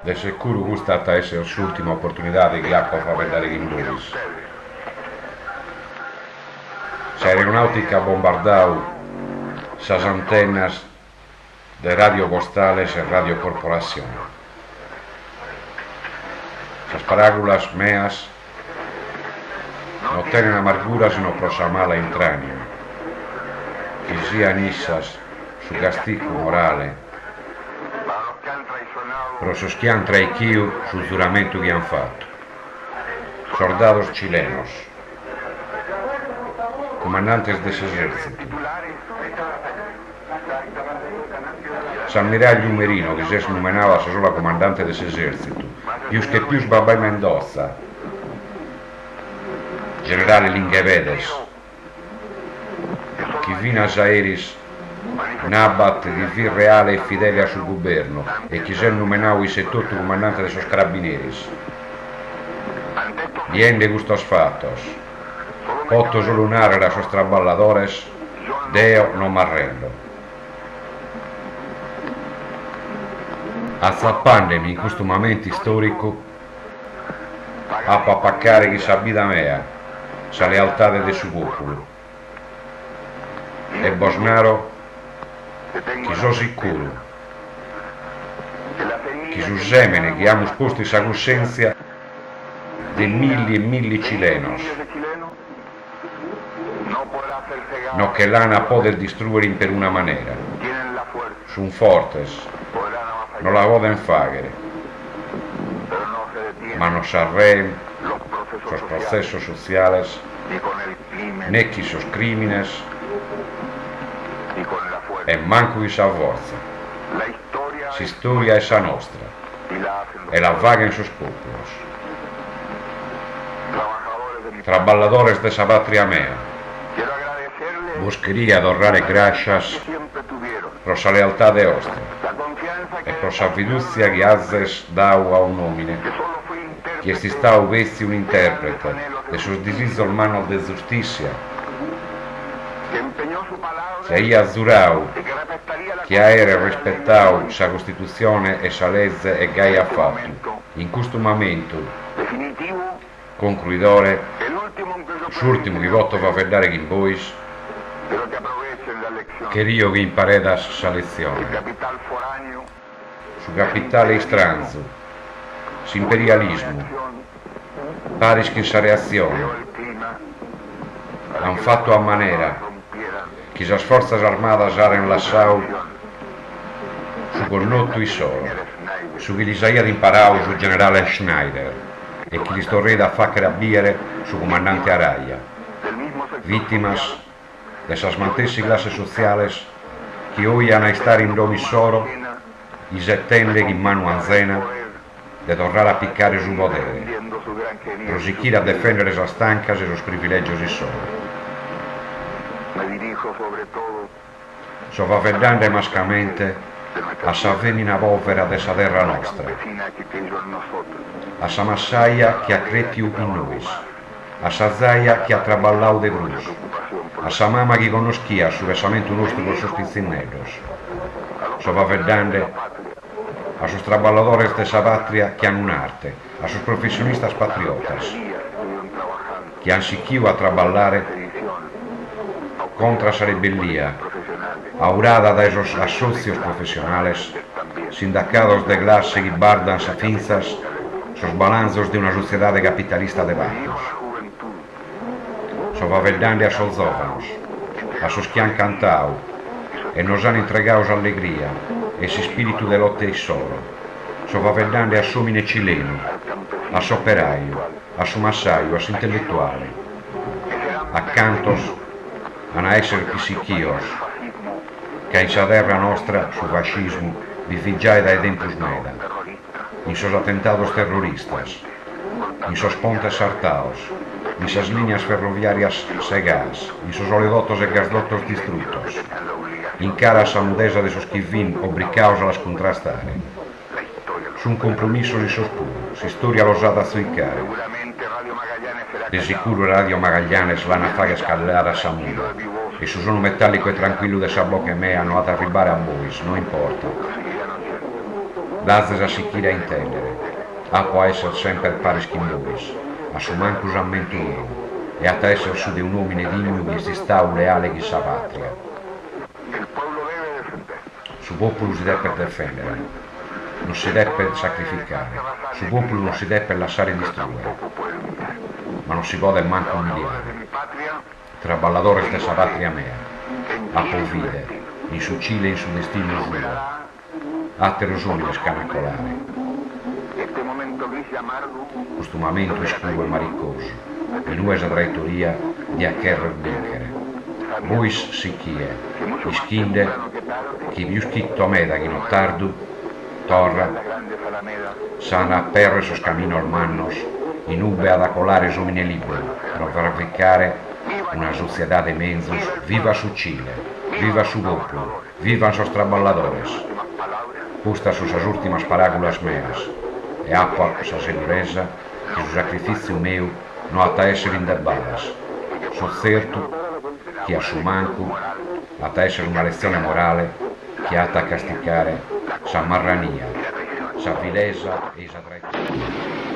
De sicuro questa essere l'ultima opportunità che ha per vedere Gimburis. Se aeronautica ha bombardato las antenas de radio postales e radio corporación. Las parábolas meas no tienen amarguras sino prosamar la entraña. Que sean isas su castigo morale, pero esos que han traicionado su juramento que han fatto. Soldados chilenos, comandantes de ese ejército, S'ammiraglio Merino, che si nominava sola comandante dell'esercito, più che più Babà Mendoza, generale Linguevedes, che fino a Aeris Nabat di vir reale e fedele a suo governo e che si è nominato i 78 comandante dei suoi carabineris. Viene gustos fatos, potto solunare la sus traballadores, Deo non m'arrendo. Azzappandemi in questo momento storico a papaccare chi s'abita mea, sa lealtà del suo popolo. E Bosnaro che so sicuro che su semene che abbiamo sposto esa coscienza de mille e mille chilenos no che l'ana poter distruggere per una maniera son fortes non la poden fare ma non s'arreen los procesos sociales né chi sos crímenes e manco di sa forza. Si storia esa nostra e la vaga en sus pueblos. Traballadores de esa patria mea, vos quería adorare gracias por sa lealtà de ostra e por sa fiducia che hazes dau a un homine che si sta ovesti un interprete de sus disisos manos de justicia se ella giurau che aere rispettau sa Costituzione e sa legge e gai ha fatto in questo momento concluidore l'ultimo che voto fa vedere che in bois che io che imparedas sa lezione su capitale estranzo su imperialismo paris che sa reazione han fatto a manera che le forze armadas haren lasciato su connotto e solo, su che gli haya imparado su generale Schneider e che gli storrei da fa carabbiere su comandante Araya, vittimas de esas mantessi classes sociales que hoy han a estar in domi solo y se tende in mano anzena de tornar a piccare su potere, proseguir a defendere esas stancas e sus privilegios y solo. So va vedendo mascamente a sa femina povera de sa terra nostra, a sa massaia che ha cretiu in noi, a sa zaia che ha traballau de brus, a sa mama che conoschia su vesamento nostro con sus pizzinellos. So va vedendo a sus traballadores de sa patria que han un'arte, a sus profesionistas patriotas, que han siquiu a traballare contra sa rebelía, aurada de esos asocios profesionales, sindicados de clase que bardan a finzas sus balanzos de una sociedad capitalista de bajos. So va vedendo a sos óvanos, a sos que han cantado e nos han entregado alegría, ese spirito de lotte e solo. So va vedendo a somine chileno, a s'operaio, a su massaio, a s'intellettuale, a cantos a essere psichios, che in sa terra nostra su fascismo vivigiai dai tempus meda, in sos atentados terroristas, in sos pontes sartaos, in sas líneas ferroviarias cegadas, in sos oleodotos e gasdotos distrutos, in cara a sa mudesa de sos que vin obricaos a las contrastare. Sun compromiso in sos puros, historia losada zuicare. De sicuro Radio Magallanes l'hanno a fare scalare a Samuda e su suono metallico e tranquillo de sa bocca mea non ad arrivare a voi, non importa. L'azza sa sicchire a intendere, a può essere sempre pare schimbois, a su manco usamento io, e a essere su di un uomine digno che si sta leale che sa patria. Su popolo si deve difendere, non si deve sacrificare, su popolo non si deve lasciare distruggere, ma non si può del manco umiliare. Tra balladores de sa patria mea, a povide, in su Cile e in su destino suo, a terosoni le scanacolare. Questo momento è scuro e maricoso, in nuesa traitoria di accherro vincere. Bois si chi è, ischinde, chi più scritto a me da chi non tardu, torra, sana perre sus caminos manos, in ube ad acolare somine libero, per verificare una società de menzos, viva su Chile, viva su popolo, viva sos traballadores. Custa sus as últimas parábolas meas, e appa sa segureza que su sacrificio meu non ata essere indebbadas. So certo che a su manco ata essere una lezione morale che ata a castigare sa marrania, sa vilesa e sa traitoria.